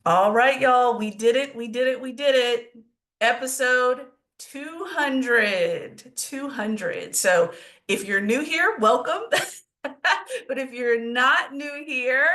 All right, y'all. We did it. We did it. We did it. Episode 200. 200. So if you're new here, welcome. But if you're not new here,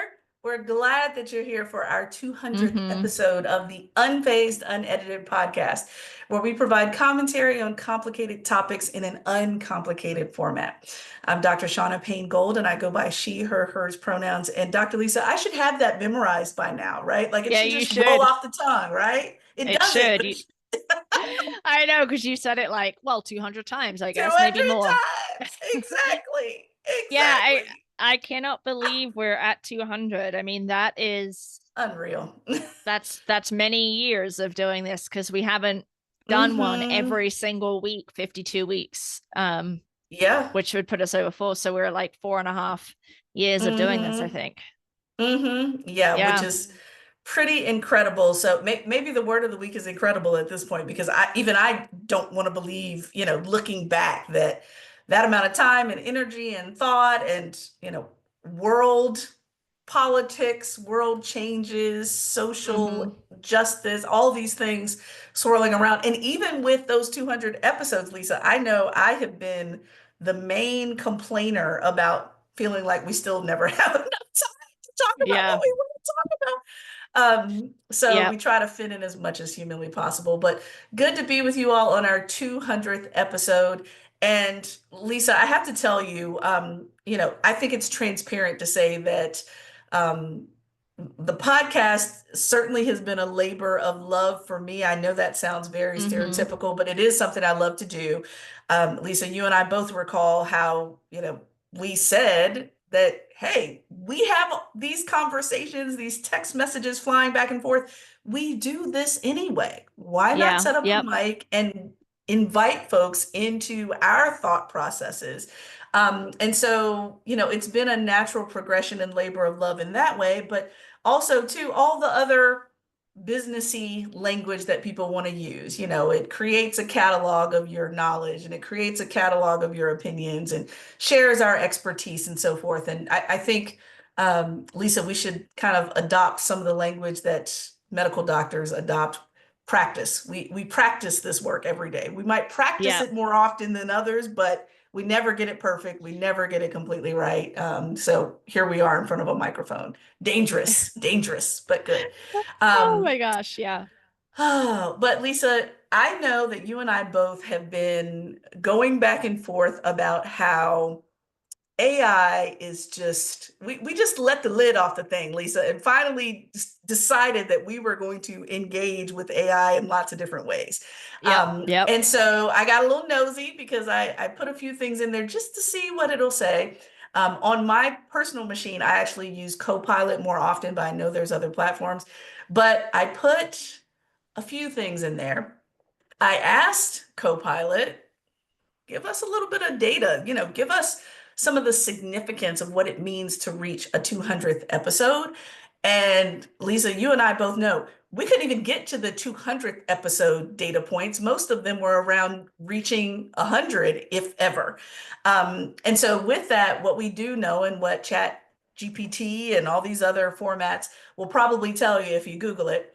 we're glad that you're here for our 200th Mm-hmm. episode of the Unfazed, Unedited podcast, where we provide commentary on complicated topics in an uncomplicated format. I'm Dr. Shauna Payne Gold, and I go by she, her, hers pronouns. And Dr. Lisa, I should have that memorized by now, right? Like it Yeah, should you just roll should. off the tongue, right? It It doesn't, should. but it should. I know, because you said it like, well, 200 times, I guess, maybe 200 more. times. Exactly. Yeah, I Exactly. I cannot believe we're at 200. I mean, Unreal. that's many years of doing this because we haven't done one Hmm. every single week, 52 weeks, Yeah. which would put us over four. So we're like 4.5 years of doing this, I Hmm. think. Yeah, which Yeah. is pretty incredible. So maybe the word of the week is incredible at this point because I don't want to believe, looking back that that amount of time and energy and thought and, world politics, world changes, Mm-hmm. social justice, all these things swirling around. And even with those 200 episodes, Lisa, I know I have been the main complainer about feeling like we still never have enough time to talk about what Yeah. we want to talk about. So Yeah. we try to fit in as much as humanly possible. But good to be with you all on our 200th episode. And Lisa, I have to tell you, I think it's transparent to say that um, the podcast certainly has been a labor of love for me. I know that sounds very Mm-hmm. stereotypical, but it is something I love to do. Lisa, you and I both recall how, we said that, hey, we have these conversations, these text messages flying back and forth. We do this anyway. Why not Yeah. set up a Yep. mic and invite folks into our thought processes? And so, it's been a natural progression and labor of love in that way, but also too, all the other businessy language that people want to use. It creates a catalog of your knowledge and it creates a catalog of your opinions and shares our expertise and so forth. And I think, Lisa, we should kind of adopt some of the language that medical doctors adopt. Practice. We practice this work every day. We might practice Yeah. it more often than others, but we never get it perfect. We never get it completely right. So here we are in front of a microphone. Dangerous, dangerous, but good. Oh Um, my gosh. Yeah. but Lisa, I know that you and I both have been going back and forth about how AI is just, we just let the lid off the thing, Lisa, and finally decided that we were going to engage with AI in lots of different ways. Yep. Yep. And so I got a little nosy because I put a few things in there just to see what it'll say. On my personal machine, I actually use Copilot more often, but I know there's other platforms. But I put a few things in there. I asked Copilot, give us a little bit of data, give us some of the significance of what it means to reach a 200th episode. And Lisa, you and I both know we couldn't even get to the 200th episode data points. Most of them were around reaching 100, if ever. And so, with that, what we do know and what Chat GPT and all these other formats will probably tell you if you Google it,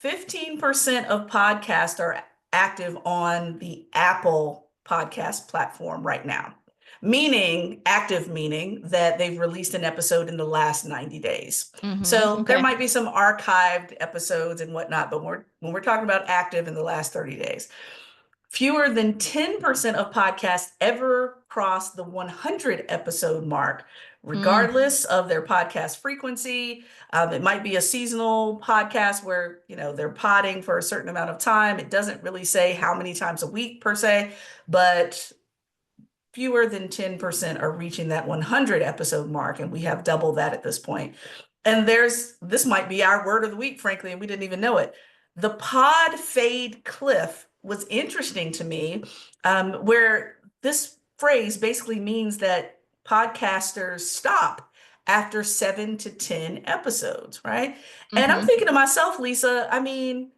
15% of podcasts are active on the Apple podcast platform right now, meaning active, meaning that they've released an episode in the last 90 days. Mm-hmm. So there Okay. might be some archived episodes and whatnot, but when we're talking about active in the last 30 days, fewer than 10% of podcasts ever cross the 100 episode mark, Mm. regardless of their podcast frequency. It might be a seasonal podcast where, they're podding for a certain amount of time. It doesn't really say how many times a week per se, but fewer than 10% are reaching that 100 episode mark. And we have double that at this point. And this might be our word of the week, frankly, and we didn't even know it. The pod fade cliff was interesting to me, where this phrase basically means that podcasters stop after 7 to 10 episodes, right? And I'm Mm-hmm. thinking to myself, Lisa, I mean,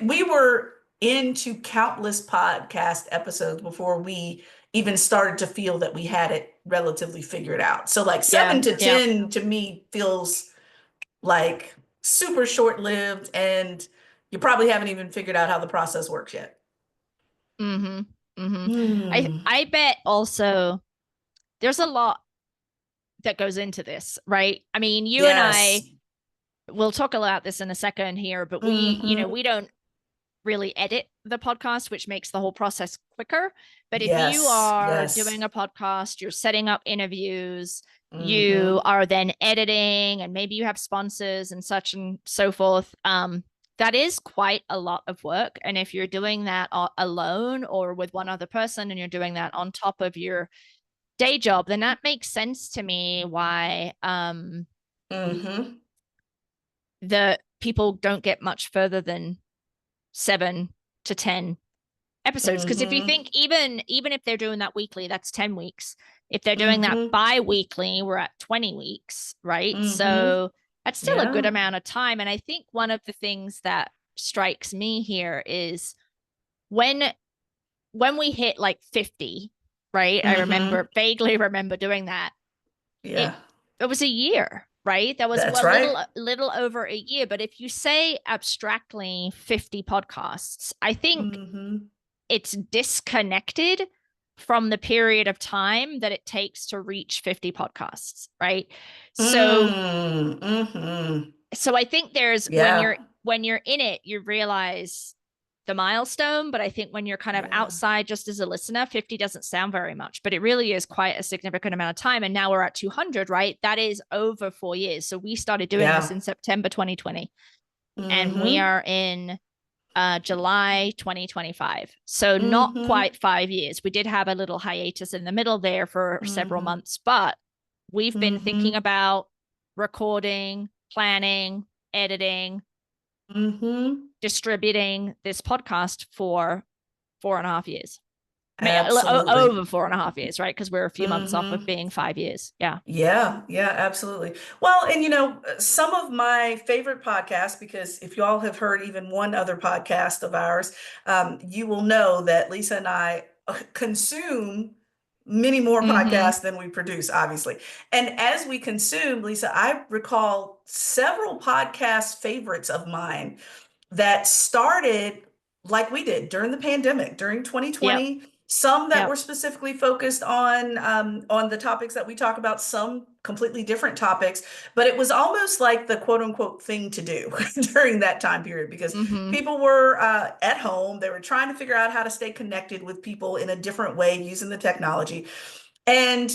we were into countless podcast episodes before we even started to feel that we had it relatively figured out. So like Yeah. seven to Yeah. 10 to me feels like super short-lived, and you probably haven't even figured out how the process works yet. Mm-hmm. Mm-hmm. I Hmm. I bet also there's a lot that goes into this, right? I mean, you and Yes. I, we'll talk about this in a second here, but Hmm. we don't really edit the podcast, which makes the whole process quicker. But if you Yes. are doing Yes. a podcast, you're setting up interviews, you Hmm. are then editing, and maybe you have sponsors and such and so forth. That is quite a lot of work. And if you're doing that alone or with one other person and you're doing that on top of your day job, then that makes sense to me why Hmm. the people don't get much further than 7 to 10 episodes. Because if you Hmm. think even if they're doing that weekly, that's 10 weeks. If they're doing that Hmm. bi-weekly, we're at 20 weeks, right? Hmm. So that's still a good Yeah. amount of time. And I think one of the things that strikes me here is when when we hit like 50, right? I Hmm. remember vaguely remember doing that. It Yeah. it was a year, right? That was That's a right. little over a year. But if you say abstractly 50 podcasts, I think Hmm. it's disconnected from the period of time that it takes to reach 50 podcasts, right? So Mm-hmm. so I think there's Yeah. when you're in it, you realize the milestone, but I think when you're kind of Yeah. outside just as a listener, 50 doesn't sound very much, but it really is quite a significant amount of time. And now we're at 200, right? That is over 4 years. So we started doing this Yeah. in September 2020, and we Hmm. are in July 2025. So not Hmm. quite 5 years. We did have a little hiatus in the middle there for several Hmm. months, but we've been thinking Hmm. about recording, planning, editing, Hmm. distributing this podcast for 4.5 years. Absolutely. Over 4.5 years, right? Because we're a few months off of Hmm. being 5 years. Yeah. Yeah, yeah, absolutely. Well, and some of my favorite podcasts, because if you all have heard even one other podcast of ours, you will know that Lisa and I consume many more Mm-hmm. podcasts than we produce, obviously. And as we consume, Lisa, I recall several podcast favorites of mine that started like we did during the pandemic, during Yep. 2020. Some that Yep. were specifically focused on the topics that we talk about, some completely different topics. But it was almost like the quote unquote thing to do during that time period because Mm-hmm. people were at home. They were trying to figure out how to stay connected with people in a different way using the technology. And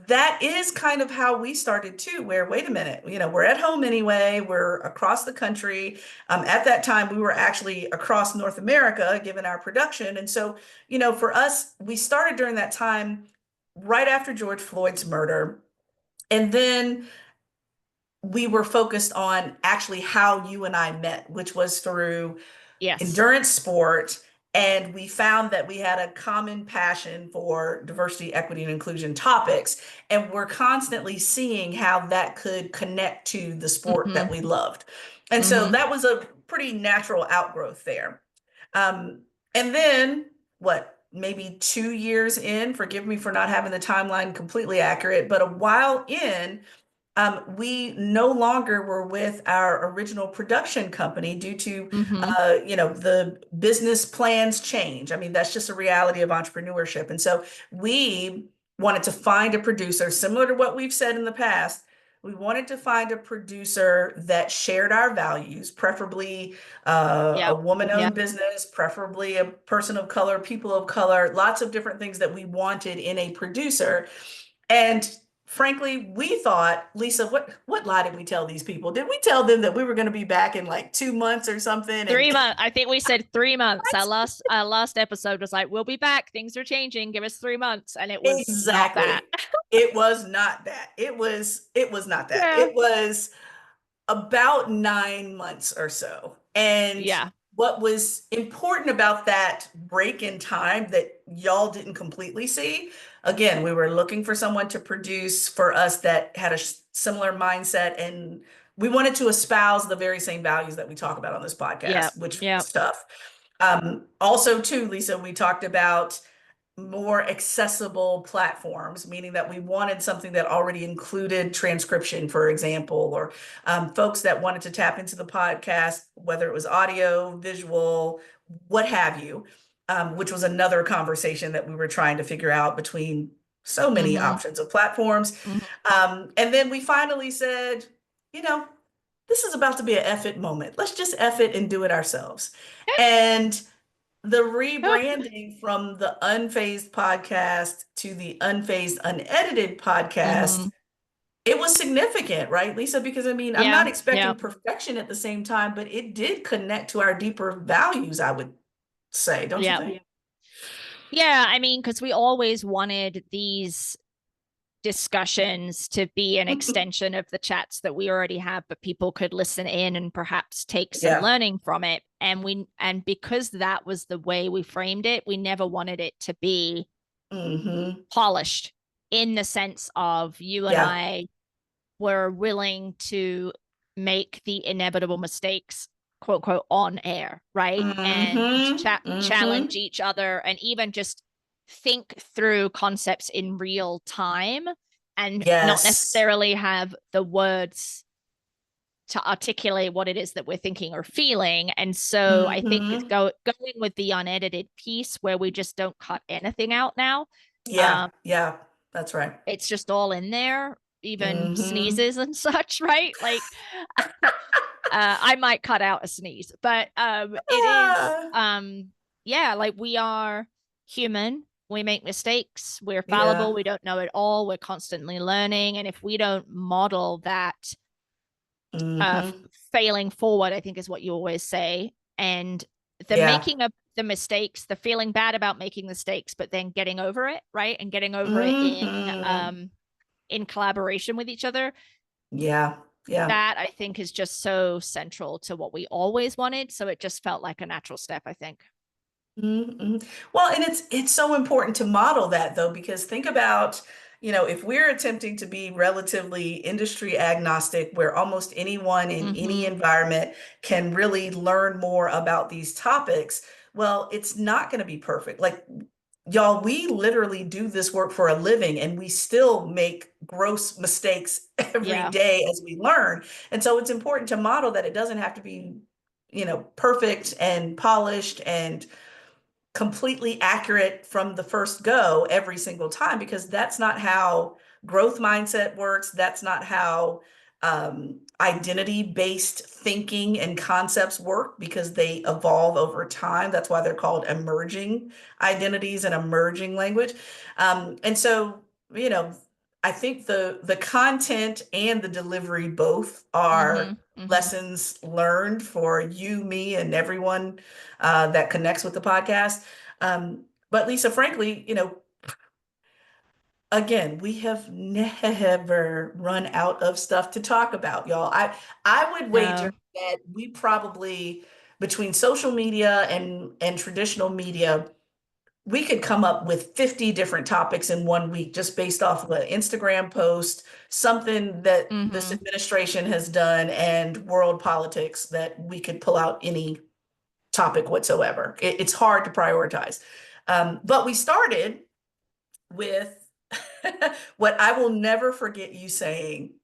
that is kind of how we started too, where, wait a minute, we're at home anyway, we're across the country. At that time, we were actually across North America, given our production. And so, for us, we started during that time right after George Floyd's murder. And then we were focused on actually how you and I met, which was through Yes. endurance sport. And we found that we had a common passion for diversity, equity, and inclusion topics. And we're constantly seeing how that could connect to the sport Mm-hmm. that we loved. And so Mm-hmm. that was a pretty natural outgrowth there. Um, and then, maybe 2 years in, forgive me for not having the timeline completely accurate, but a while in, we no longer were with our original production company due to, Mm-hmm. the business plans change. I mean, that's just a reality of entrepreneurship. And so we wanted to find a producer similar to what we've said in the past. We wanted to find a producer that shared our values, preferably a Yep. woman-owned Yep. business, preferably a person of color, people of color, lots of different things that we wanted in a producer. And frankly, we thought, Lisa, what lie did we tell these people? Did we tell them that we were going to be back in like 2 months or something? And 3 months. I think we said 3 months. Our last episode was like, we'll be back. Things are changing. Give us 3 months. And it was not that. exactly, it was not that. It was not that. Yeah. It was about 9 months or so. And Yeah. what was important about that break in time that y'all didn't completely see, again, we were looking for someone to produce for us that had a similar mindset. And we wanted to espouse the very same values that we talk about on this Yeah. podcast, which Yeah. was tough. Also, too, Lisa, we talked about more accessible platforms, meaning that we wanted something that already included transcription, for example, or folks that wanted to tap into the podcast, whether it was audio, visual, what have you, which was another conversation that we were trying to figure out between so many Mm-hmm. options of platforms. Mm-hmm. And then we finally said, you know, this is about to be an F it moment. Let's just F it and do it ourselves. And the rebranding from the Unfazed podcast to the Unfazed Unedited podcast, Mm-hmm. it was significant, right, Lisa? Because I mean, I'm Yeah. not Yeah. expecting perfection at the same time, but it did connect to our deeper values, I would say, don't you Yeah. think? Yeah. I mean, because we always wanted these discussions to be an extension of the chats that we already have, but people could listen in and perhaps take some Yeah. learning from it. And because that was the way we framed it, we never wanted it to be Hmm. polished in the sense of you and Yeah. I were willing to make the inevitable mistakes, quote, quote, on air, right? And Hmm. challenge Hmm. each other and even just think through concepts in real time and not Yes. necessarily have the words to articulate what it is that we're thinking or feeling. And so I think it's Hmm. going with the unedited piece where we just don't cut anything out now. Yeah. Um, Yeah. That's right. it's just all in there, even Hmm. sneezes and such, right? Like I might cut out a sneeze, but it is Ah, yeah, like we are human. We make mistakes. We're yeah. fallible. We don't know it all. We're constantly learning. And if we don't model that uh Hmm. failing forward, I think is what you always say. And the Yeah. making of the mistakes, the feeling bad about making mistakes, but then getting over it, right? And getting over it Hmm. in collaboration with each other, Yeah. Yeah. that I think is just so central to what we always wanted. So it just felt like a natural step, I think. Mhm. Well, and it's so important to model that though, because think about, if we're attempting to be relatively industry agnostic, where almost anyone in any Mm-hmm. environment can really learn more about these topics, well, it's not going to be perfect. Like, y'all, we literally do this work for a living and we still make gross mistakes every Yeah. day as we learn. And so it's important to model that it doesn't have to be, perfect and polished and completely accurate from the first go every single time because that's not how growth mindset works. That's not how identity based thinking and concepts work because they evolve over time. That's why they're called emerging identities and emerging language. And so, you know, I think the content and the delivery both Mm-hmm. are Mm-hmm. lessons learned for you, me, and everyone that connects with the podcast. But Lisa, frankly, again, we have never run out of stuff to talk about, y'all. I would wager No. that we probably between social media and traditional media, we could come up with 50 different topics in one week just based off of an Instagram post, something that this Mm-hmm. administration has done, and world politics that we could pull out any topic whatsoever. It's hard to prioritize. But we started with what I will never forget you saying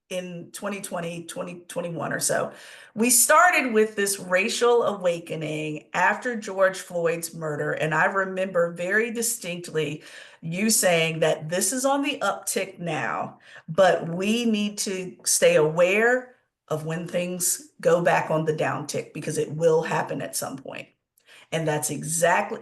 in 2020, 2021 or so. We started with this racial awakening after George Floyd's murder. And I remember very distinctly you saying that this is on the uptick now, but we need to stay aware of when things go back on the downtick because it will happen at some point. And that's exactly,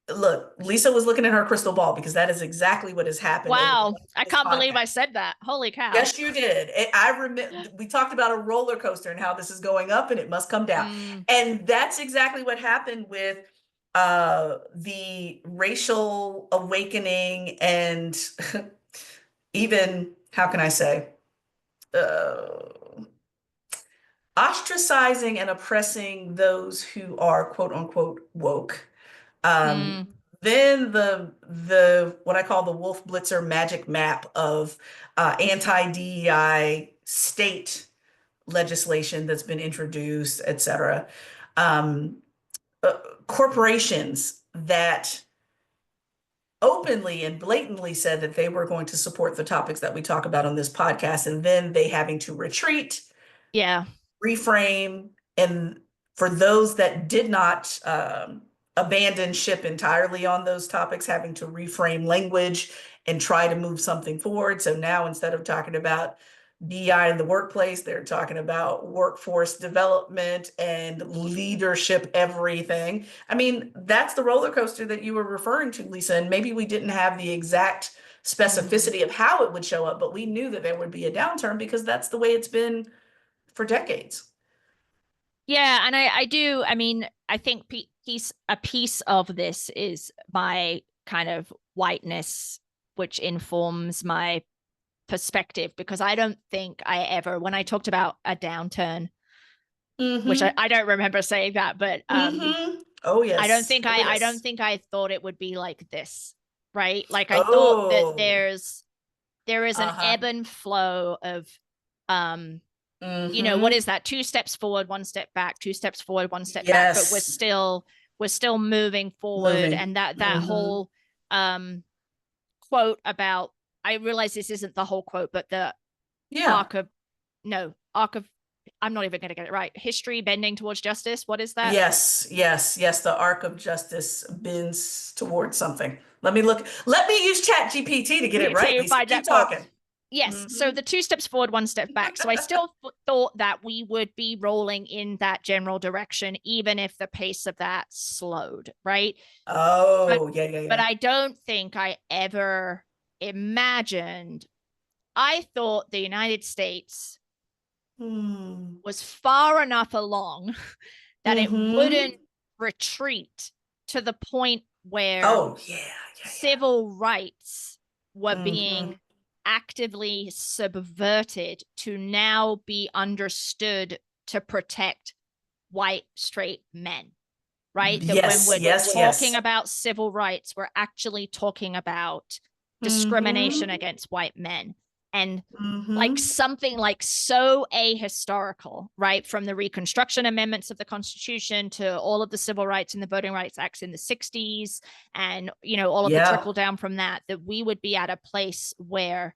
look, Lisa was looking at her crystal ball because that is exactly what has happened over the Wow. life of I this can't believe I podcast. said that. Holy cow. Yes, you did. I remember we talked about a roller coaster and how this is going up and it must come down. Mm, And that's exactly what happened with the racial awakening and even, how can I say, uh, ostracizing and oppressing those who are quote unquote woke. Um, mm, then the what I call the Wolf Blitzer magic map of anti-DEI state legislation that's been introduced, et cetera. Um, uh, Corporations that openly and blatantly said that they were going to support the topics that we talk about on this podcast, and then they having to retreat, Yeah. reframe, and for those that did not abandon ship entirely on those topics, having to reframe language and try to move something forward. So now instead of talking about DI in the workplace, they're talking about workforce development and leadership, everything. I mean, that's the roller coaster that you were referring to, Lisa. And maybe we didn't have the exact Mhm. specificity of how it would show up, but we knew that there would be a downturn because that's the way it's been for decades. Yeah, and I do. I mean, I think a piece of this is my kind of whiteness, which informs my perspective because I don't think I ever, when I talked about a downturn, which Mm-hmm. I don't remember saying that, but Mm-hmm. Oh yes. Oh I don't yes. think I thought it would be like this, right? Like I thought that Oh. there is an Uh-huh. ebb and flow of um what Mm-hmm. is that? Two steps forward, one step back, two steps forward, one step back, but Yes. we're still moving forward. Moving. And that Mm-hmm. whole um quote about, I realize this isn't the whole quote, but the Yeah. arc of no, arc of, I'm not even going to get it right. History bending towards justice. What is that? Yes. Yes. Yes. The arc of justice bends towards something. Let me look. Let me use Chat GPT to get it right, To Lisa. find Keep that quote. talking. Yes. So Mm-hmm. the two steps forward, one step back. So I still thought that we would be rolling in that general direction, even if the pace of that slowed, right? But Oh, yeah, yeah, but yeah. I don't think I ever imagined. I thought the United States Hmm. was far enough along that it Mm-hmm. wouldn't retreat to the point where Oh, yeah, yeah, civil rights were yeah. Mm-hmm. being actively subverted to now be understood to protect white straight men, right? That when Yes, we're yes, talking yes. about civil rights, we're actually talking about discrimination Mm-hmm. against white men. And like Mm-hmm. something like so ahistorical, right? From the Reconstruction Amendments of the Constitution to all of the civil rights and the Voting Rights Acts in the 60s, and all of the Yeah, trickle down from that, that we would be at a place where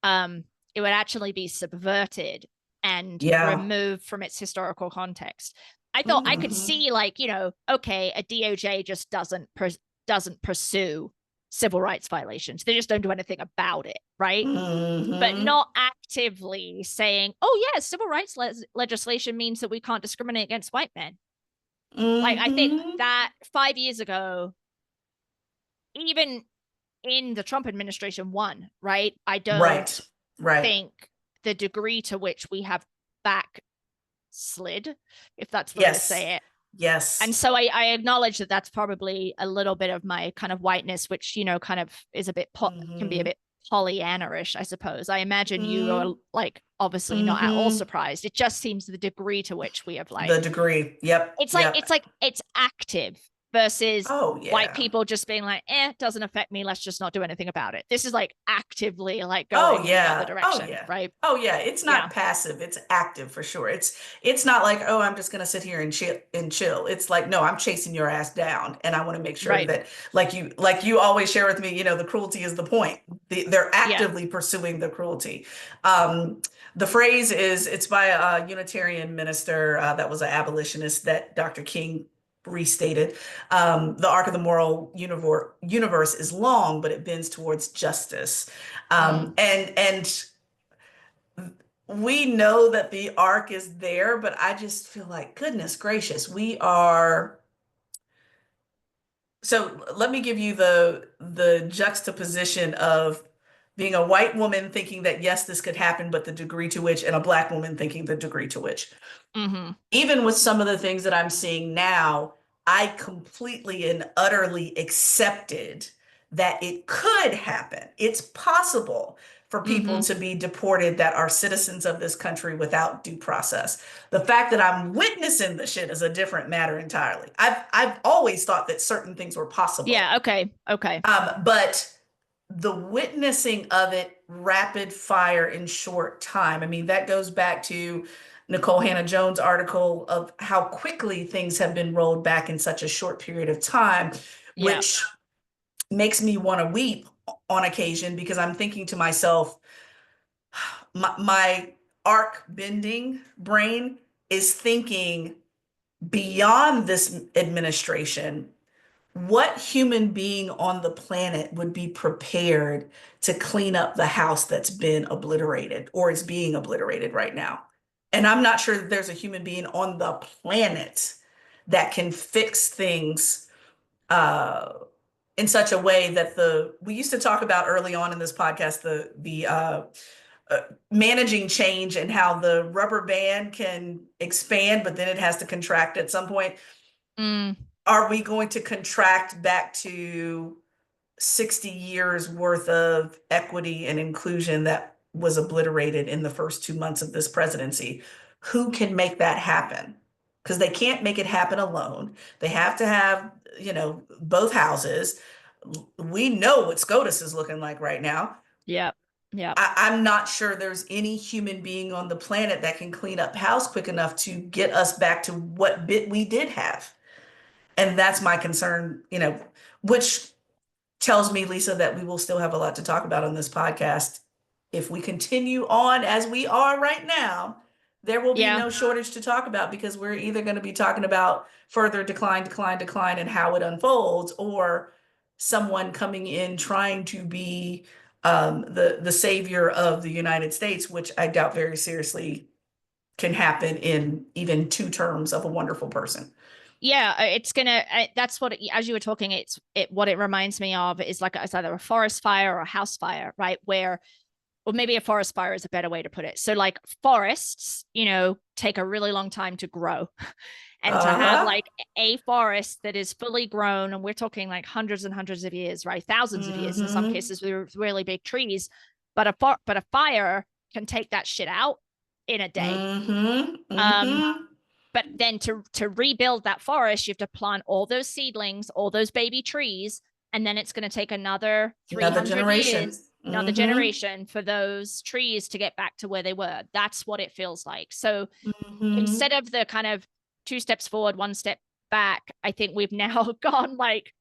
it would actually be subverted and yeah. removed from its historical context. I thought I could Mm-hmm. see, like, okay, a DOJ just doesn't pursue civil rights violations. They just don't do anything about it, right? But Mm-hmm. not actively saying, "Oh yeah, civil rights legislation means that we can't discriminate against white men." Like I think Mm-hmm. that 5 years ago, even in the Trump administration, one, right? I Right, don't right. think the degree to which we have backslid, if that's the way to Yes, say it. And yes. so I acknowledge that that's probably a little bit of my kind of whiteness, which, kind of is a bit, can be a Mm-hmm. bit Pollyanna-ish, I suppose. I imagine you are Mm-hmm. like obviously not at all Mm-hmm. surprised. It just seems the degree to which we have The like, degree. Yep, yep. it's active versus Oh, white yeah. people just being like, doesn't affect me. Let's just not do anything about it. This is like actively like Oh going in the other yeah. Oh direction, yeah. right? Oh yeah. It's Yeah. not passive. It's active for sure. It's not like, oh, I'm just gonna sit here and chill. It's like, no, I'm chasing your ass down. And I want to make sure Right. that like you always share with me, the cruelty is the point. They're Yeah. actively pursuing the cruelty. Um, the phrase is it's by a Unitarian minister that was an abolitionist that Dr. King restated. The arc of the moral universe is long, but it bends towards justice. Mm. And we know that the arc is there, but I just feel like, goodness gracious, we are. So let me give you the juxtaposition of being a white woman thinking that yes, this could happen, but the degree to which, and a black woman thinking the degree to which. Mm-hmm. Even with some of the things that I'm seeing now, I completely and utterly accepted that it could happen. It's possible for people Mm-hmm. to be deported that are citizens of this country without due process. The fact that I'm witnessing the shit is a different matter entirely. I've always thought that certain things were possible. Yeah. Okay. Okay. But the witnessing of it rapid fire in short time. I mean, that goes back to Nicole Hannah Jones' article of how quickly things have been rolled back in such a short period of time, Yeah. which makes me want to weep on occasion because I'm thinking to myself, my arc bending brain is thinking beyond this administration. What human being on the planet would be prepared to clean up the house that's been obliterated or is being obliterated right now? And I'm not sure that there's a human being on the planet that can fix things uh, in such a way that we used to talk about early on in this podcast uh, managing change and how the rubber band can expand, but then it has to contract at some point. Mm, Are we going to contract back to 60 years worth of equity and inclusion that was obliterated in the first 2 months of this presidency? Who can make that happen? Because they can't make it happen alone. They have to have, both houses. We know what SCOTUS is looking like right now. yep. Yep. I'm not sure there's any human being on the planet that can clean up house quick enough to get us back to what bit we did have. And that's my concern, which tells me, Lisa, that we will still have a lot to talk about on this podcast. If we continue on as we are right now, there will be Yeah. no shortage to talk about because we're either going to be talking about further decline, decline, decline, and how it unfolds, or someone coming in trying to be the savior of the United States, which I doubt very seriously can happen in even 2 terms of a wonderful person. Yeah, it's gonna. That's what, as you were talking, what it reminds me of is like it's either a forest fire or a house fire, right? Where, or maybe a forest fire is a better way to put it. So, like forests, take a really long time to grow, and to have Uh-huh. like a forest that is fully grown, and we're talking like hundreds and hundreds of years, right? Thousands of years in some Mm-hmm. cases with really big trees, but a fire can take that shit out in a day. Mm-hmm. Um, Mm-hmm. but then to rebuild that forest, you have to plant all those seedlings, all those baby trees, and then it's going to take another Another 300 generation. years, another Mm-hmm. generation for those trees to get back to where they were. That's what it feels like. So Mm-hmm. instead of the kind of 2 steps forward, 1 step back, I think we've now gone like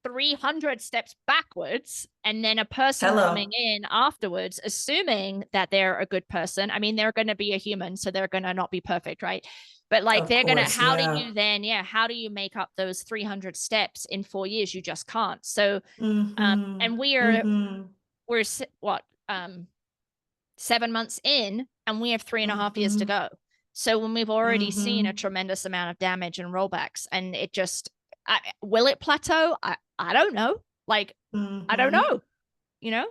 300 steps backwards, and then a person coming Hello. in afterwards assuming that they're a good person. I mean, they're going to be a human, so they're going to not be perfect, right? But like Of they're going to, course, how do yeah. you then, yeah, how do you make up those 300 steps in 4 years? You just can't. So Mm-hmm. and Mm-hmm. we're what 7 months in, and we have 3.5 years to Mm-hmm. go. So when we've already seen a Mm-hmm. tremendous amount of damage and rollbacks, and it just, will it plateau? I don't know. Like, I don't Mm-hmm. know, you know?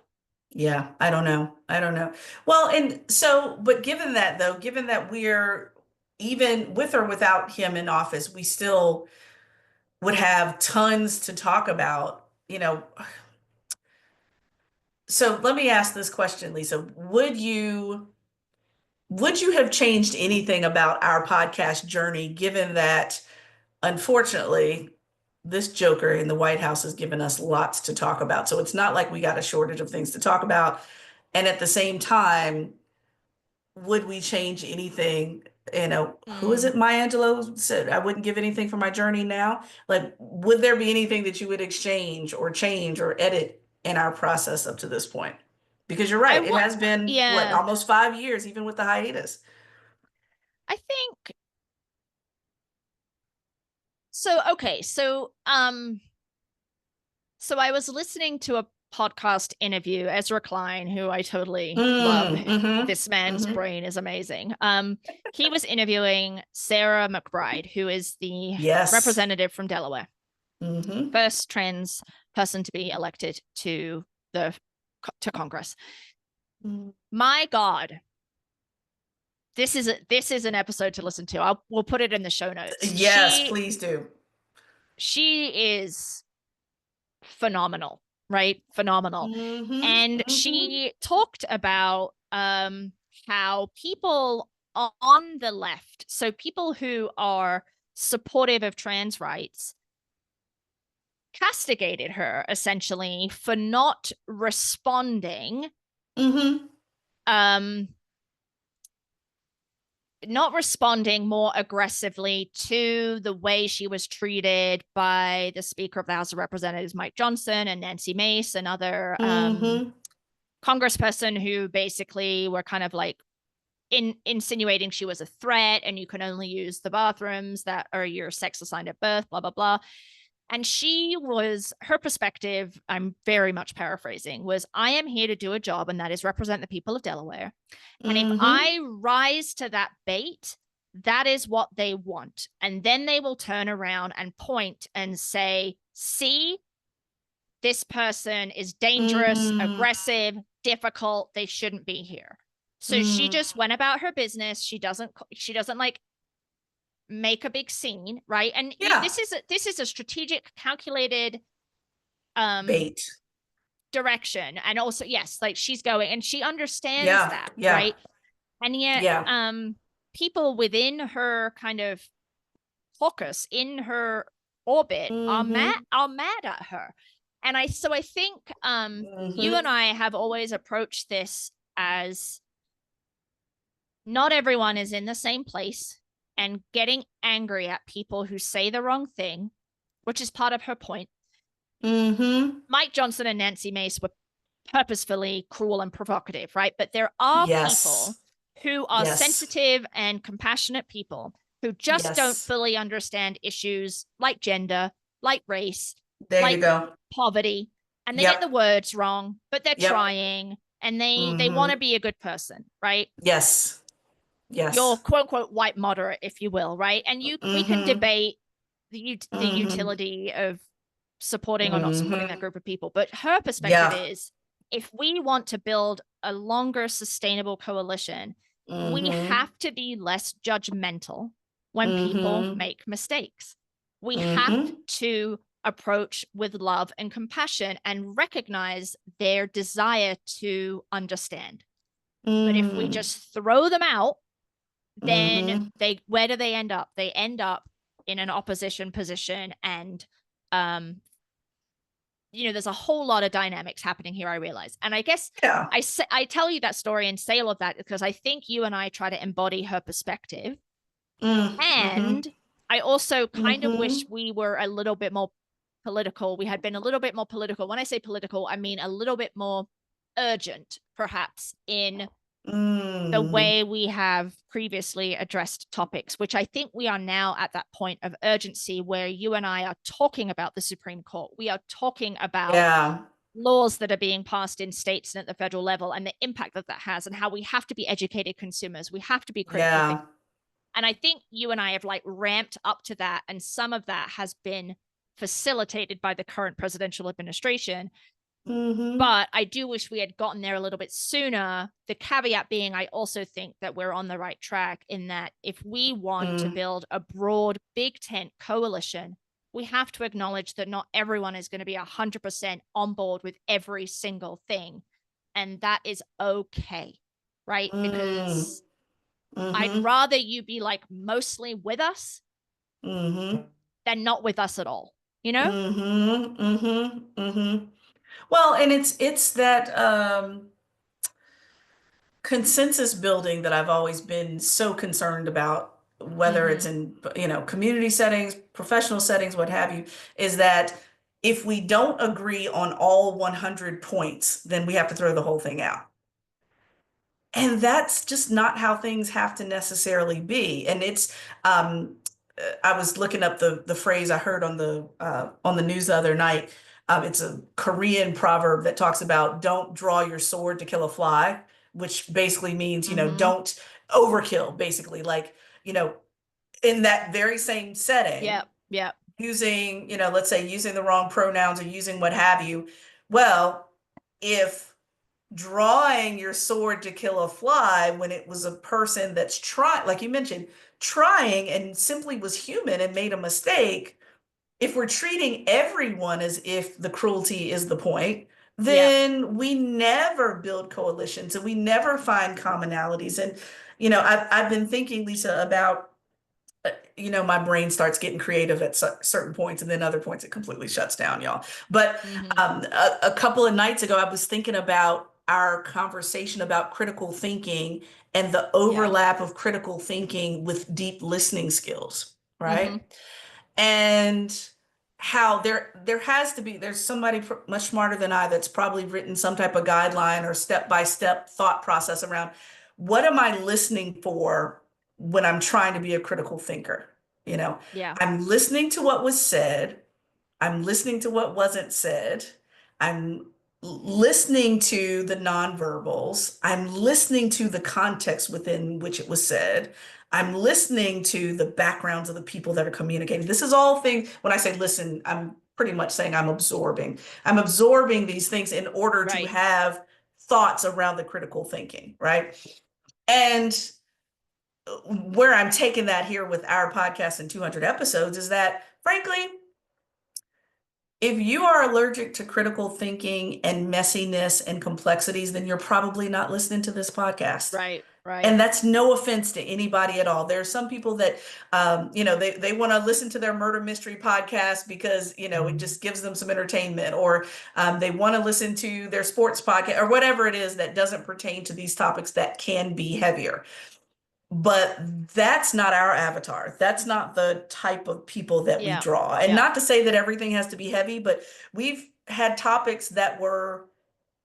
Yeah, I don't know. I don't know. Well, and so, but given that though, given that we're even with or without him in office, we still would have tons to talk about. So let me ask this question, Lisa. Would you have changed anything about our podcast journey given that unfortunately this joker in the White House has given us lots to talk about? So it's not like we got a shortage of things to talk about. And at the same time, would we change anything? Who is Mm. it? Maya Angelou said, I wouldn't give anything for my journey now. Like, would there be anything that you would exchange or change or edit in our process up to this point? Because you're I right, it what? has been what, Yeah, almost 5 years, even with the hiatus. I think so. Okay, so I was listening to a podcast interview, Ezra Klein, who I totally love. Mm-hmm. This man's Mm-hmm. brain is amazing. He was interviewing Sarah McBride, who is the Yes. representative from Delaware, Mm-hmm. first trans person to be elected the to Congress. My God, this is an episode to listen to. We'll put it in the show notes. Yes, She please do. she is phenomenal, right? Phenomenal. Mm-hmm. And Mm-hmm. she talked about how people on the left, so people who are supportive of trans rights, castigated her essentially for not responding Mm-hmm. um not responding more aggressively to the way she was treated by the Speaker of the House of Representatives, Mike Johnson, and Nancy Mace, and other Mm-hmm. congressperson who basically were kind of like insinuating she was a threat and you can only use the bathrooms that are your sex assigned at birth, blah, blah, blah. And her perspective, I'm very much paraphrasing, was I am here to do a job, and that is represent the people of Delaware. And if Mm-hmm. I rise to that bait, that is what they want. And then they will turn around and point and say, see, this person is dangerous, Mm-hmm. aggressive, difficult. They shouldn't be here. So she Mm. just went about her business. She doesn't like make a big scene, right? And Yeah. this is a strategic, calculated um Bait. direction. And also, yes, like she's going and she understands Yeah. that, Yeah. right? And yet Yeah. people within her kind of caucus, in her orbit, are mad Mm-hmm. are mad at her. And I think you and Mm-hmm. I have always approached this as not everyone is in the same place, and getting angry at people who say the wrong thing, which is part of her point. Mm-hmm. Mike Johnson and Nancy Mace were purposefully cruel and provocative, right? But there are people Yes. who are Yes. sensitive and compassionate people who just don't Yes. fully understand issues like gender, like race, There you like go. poverty, and they get the Yep. words wrong, but they're Yep. trying and they want to Mm-hmm. be a good person, right? Yes. Your Yes. quote unquote white moderate, if you will, right? And we can Mm-hmm. debate the Mm-hmm. utility of supporting or not supporting that Mm-hmm. group of people. But her perspective Yeah. is, if we want to build a longer sustainable coalition, we Mm-hmm. have to be less judgmental when people Mm-hmm. make mistakes. We have Mm-hmm. to approach with love and compassion and recognize their desire to understand. But if we Mm-hmm. just throw them out, then Mm-hmm. where do they end up? They end up in an opposition position, and um there's a whole lot of dynamics happening here, I realize. And I guess Yeah. I tell you that story and say all of that because I think you and I try to embody her perspective. Mm-hmm. And I also kind of wish Mm-hmm. we were a little bit more political. We had been a little bit more political. When I say political, I mean a little bit more urgent, perhaps, in the Mm. way we have previously addressed topics, which I think we are now at that point of urgency where you and I are talking about the Supreme Court. We are talking about Yeah. laws that are being passed in states and at the federal level and the impact that that has, and how we have to be educated consumers. We have to be critical thinkers. Yeah. And I think you and I have like ramped up to that. And some of that has been facilitated by the current presidential administration. Mm-hmm. But I do wish we had gotten there a little bit sooner. The caveat being, I also think that we're on the right track in that if we want to Mm. build a broad big tent coalition, we have to acknowledge that not everyone is going to be 100% on board with every single thing. And that is okay, right? Mm. Because I'd Mm-hmm. rather you be like mostly with us Mm-hmm. than not with us at all, you know? Mm-hmm. Mm-hmm. Mm-hmm. Well, and it's that consensus building that I've always been so concerned about, whether it's Mm-hmm. in, community settings, professional settings, what have you, is that if we don't agree on all 100 points, then we have to throw the whole thing out. And that's just not how things have to necessarily be. And I was looking up the phrase I heard on the news the other night. It's a Korean proverb that talks about don't draw your sword to kill a fly, which basically means, Mm-hmm. don't overkill, basically. Like, you know, in that very same setting, Yep. Yep. using, let's say using the wrong pronouns or using what have you. Well, if drawing your sword to kill a fly when it was a person that's trying, like you mentioned, trying and simply was human and made a mistake, if we're treating everyone as if the cruelty is the point, Yep. then we never build coalitions and we never find commonalities. And, I've been thinking, Lisa, about, my brain starts getting creative at certain points, and then other points it completely shuts down, y'all. But Mm-hmm. a couple of nights ago, I was thinking about our conversation about critical thinking and the Yeah. overlap of critical thinking with deep listening skills, Mm-hmm. right? And how there has to be, there's somebody much smarter than I that's probably written some type of guideline or step-by-step thought process around what am I listening for when I'm trying to be a critical thinker? You know, Yeah. I'm listening to what was said. I'm listening to what wasn't said. I'm listening to the nonverbals. I'm listening to the context within which it was said. I'm listening to the backgrounds of the people that are communicating. This is all things, when I say listen, I'm pretty much saying I'm absorbing. I'm absorbing these things in order to Right. have thoughts around the critical thinking, right? And where I'm taking that here with our podcast and 200 episodes is that, frankly, if you are allergic to critical thinking and messiness and complexities, then you're probably not listening to this podcast. Right. Right. And that's no offense to anybody at all. There are some people that, they want to listen to their murder mystery podcast because, it just gives them some entertainment, or they want to listen to their sports podcast or whatever it is that doesn't pertain to these topics that can be heavier. But that's not our avatar. That's not the type of people that we Yeah. draw. And Yeah. not to say that everything has to be heavy, but we've had topics that were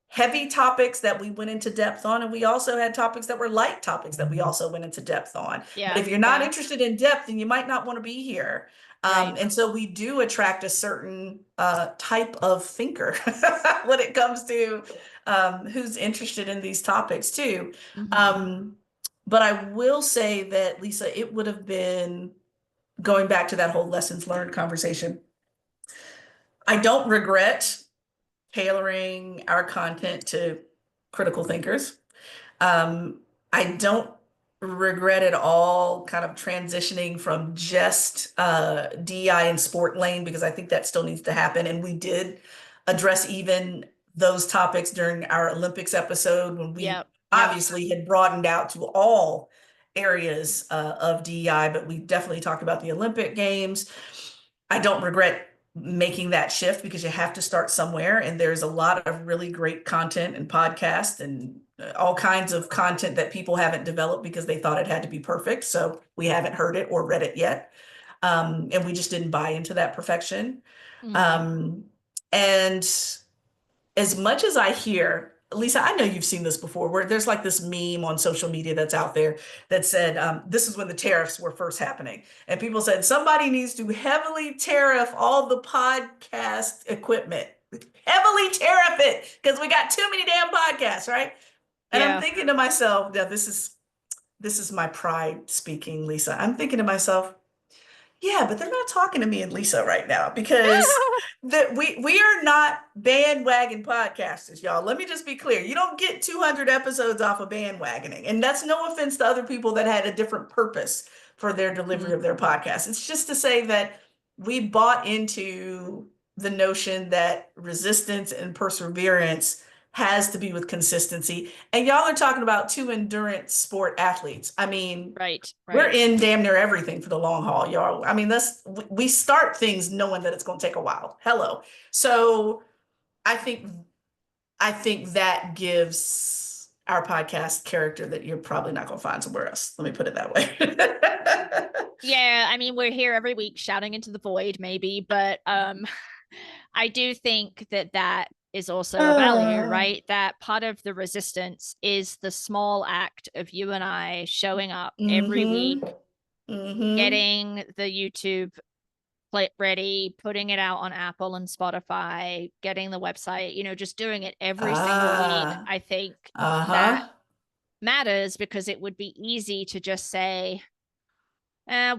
heavy topics that we went into depth on, and we also had topics that were light topics that we also went into depth on. But Yeah. if you're not Yeah. interested in depth, then you might not want to be here. Right. And so we do attract a certain type of thinker when it comes to who's interested in these topics too. Mm-hmm. Um, but I will say that, Lisa, it would have been going back to that whole lessons learned conversation. I don't regret tailoring our content to critical thinkers. Um, I don't regret at all kind of transitioning from just DEI and sport lane, because I think that still needs to happen. And we did address even those topics during our Olympics episode when we Yep. Yep. obviously had broadened out to all areas of DEI, but we definitely talked about the Olympic Games. I don't regret making that shift because you have to start somewhere. And there's a lot of really great content and podcasts and all kinds of content that people haven't developed because they thought it had to be perfect. So we haven't heard it or read it yet. And we just didn't buy into that perfection. Mm-hmm. Um, and as much as I hear, Lisa, I know you've seen this before, where there's like this meme on social media that's out there that said, this is when the tariffs were first happening. And people said somebody needs to heavily tariff all the podcast equipment, heavily tariff it, because we got too many damn podcasts, right? And I'm Yeah. thinking to myself, now this is my pride speaking, Lisa. I'm thinking to myself, yeah, but they're not talking to me and Lisa right now because we are not bandwagon podcasters, y'all. Let me just be clear. You don't get 200 episodes off of bandwagoning. And that's no offense to other people that had a different purpose for their Mm-hmm. delivery of their podcast. It's just to say that we bought into the notion that resistance and perseverance has to be with consistency. And y'all are talking about two endurance sport athletes. I mean, Right. we're Right. in damn near everything for the long haul, y'all. I mean, we start things knowing that it's going to take a while. Hello. So I think I think that gives our podcast character that you're probably not going to find somewhere else. Let me put it that way. Yeah. I mean, we're here every week shouting into the void, maybe, but I do think that that is also a value, Uh, right? That part of the resistance is the small act of you and I showing up every week, mm-hmm. Mm-hmm. getting the YouTube plate ready, putting it out on Apple and Spotify, getting the website, just doing it every single week. Ah. I think that Uh-huh. matters because it would be easy to just say,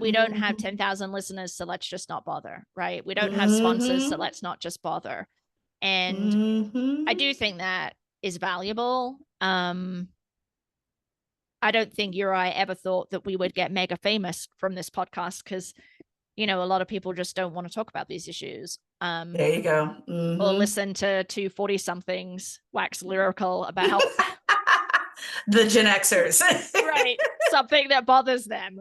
we don't have Mm-hmm. 10,000 listeners, so let's just not bother, right? We don't have sponsors, so Mm-hmm. let's not just bother. And I Mm-hmm. do think that is valuable. I don't think you or I ever thought that we would get mega famous from this podcast because, a lot of people just don't want to talk about these issues. There you go. Or Mm-hmm. listen to two 40 somethings wax lyrical about The Gen Xers. right something that bothers them.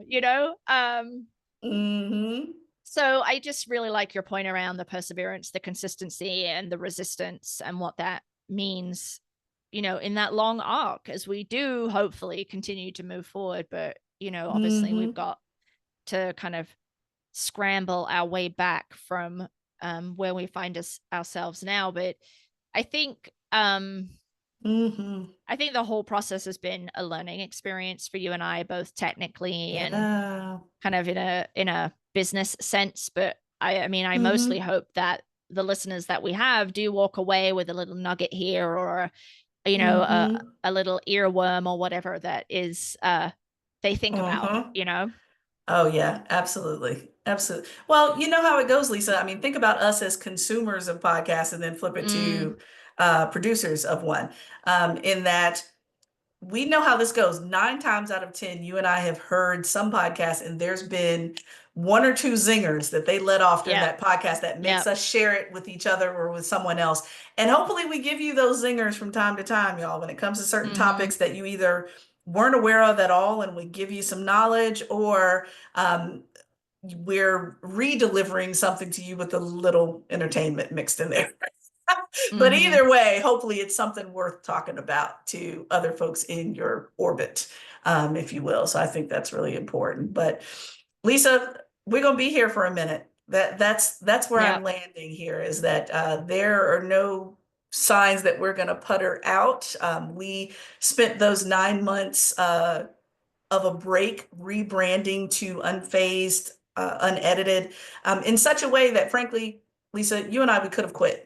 Hmm. So I just really like your point around the perseverance, the consistency, and the resistance, and what that means, in that long arc as we do hopefully continue to move forward. But, obviously we've Mm-hmm. got to kind of scramble our way back from where we find ourselves now. But I think Mm-hmm. I think the whole process has been a learning experience for you and I, both technically and Yeah. kind of in a business sense. But I mean, I mostly Mm-hmm. hope that the listeners that we have do walk away with a little nugget here, or Mm-hmm. a little earworm or whatever that is they think Uh-huh. about. Oh yeah, absolutely. Absolutely. Well, you know how it goes, Lisa. I mean, think about us as consumers of podcasts and then flip it Mm, to producers of one. In that we know how this goes. 9 times out of 10, you and I have heard some podcasts, and there's been one or two zingers that they let off during yeah, that podcast that yeah. makes us share it with each other or with someone else. And hopefully, we give you those zingers from time to time, y'all, when it comes to certain Mm-hmm. topics that you either weren't aware of at all, and we give you some knowledge, or we're re-delivering something to you with a little entertainment mixed in there. But Mm-hmm. either way, hopefully it's something worth talking about to other folks in your orbit, if you will. So I think that's really important. But Lisa, we're gonna be here for a minute. That's where I'm Yep. landing here, is that there are no signs that we're gonna putter out. We spent those 9 months of a break rebranding to unfazed, unedited, in such a way that frankly, Lisa, you and I, we could have quit.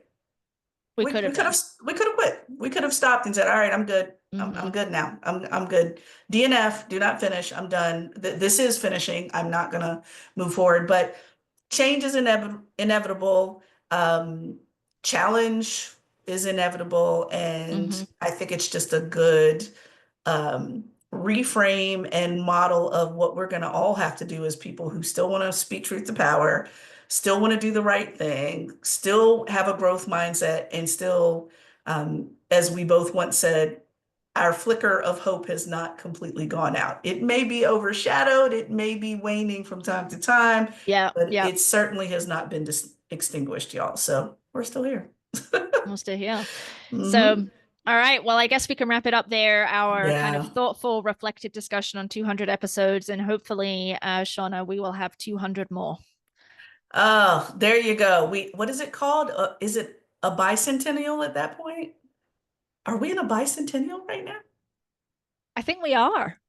We we, could we have could have done. we could have quit. We could have stopped and said, all right, I'm good. I'm Mm-hmm. good now. I'm good. DNF, do not finish. I'm done. This is finishing. I'm not gonna move forward. But change is inevitable. Um, Challenge is inevitable. And Mm-hmm. I think it's just a good reframe and model of what we're going to all have to do as people who still want to speak truth to power, still want to do the right thing, still have a growth mindset, and still, as we both once said, our flicker of hope has not completely gone out. It may be overshadowed, it may be waning from time to time, Yeah, but yeah. it certainly has not been extinguished, y'all. So we're still here. Almost a hill. Hmm. So, all right. Well, I guess we can wrap it up there. Our kind of Yeah. thoughtful, reflective discussion on 200 episodes, and hopefully, Shauna, we will have 200 more. Oh, there you go. What is it called? Is it a bicentennial at that point? Are we in a bicentennial right now? I think we are,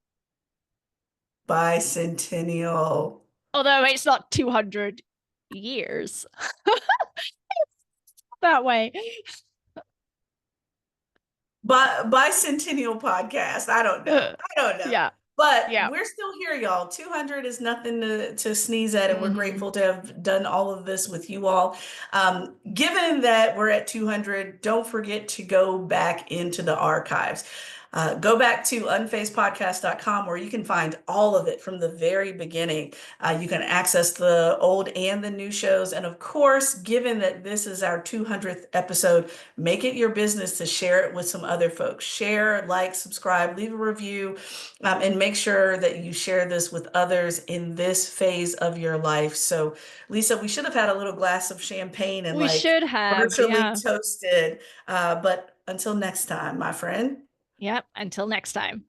Bicentennial. although it's not 200 years that way. Bicentennial podcast. I don't know. I don't know. Yeah, But yeah. we're still here, y'all. 200 is nothing to sneeze at, and we're Mm-hmm. grateful to have done all of this with you all. Given that we're at 200, don't forget to go back into the archives. Go back to unfazedpodcast.com, where you can find all of it from the very beginning. You can access the old and the new shows. And of course, given that this is our 200th episode, make it your business to share it with some other folks. Share, like, subscribe, leave a review, and make sure that you share this with others in this phase of your life. So, Lisa, we should have had a little glass of champagne and We like should have. virtually Yeah. toasted. But until next time, my friend. Yep. Until next time.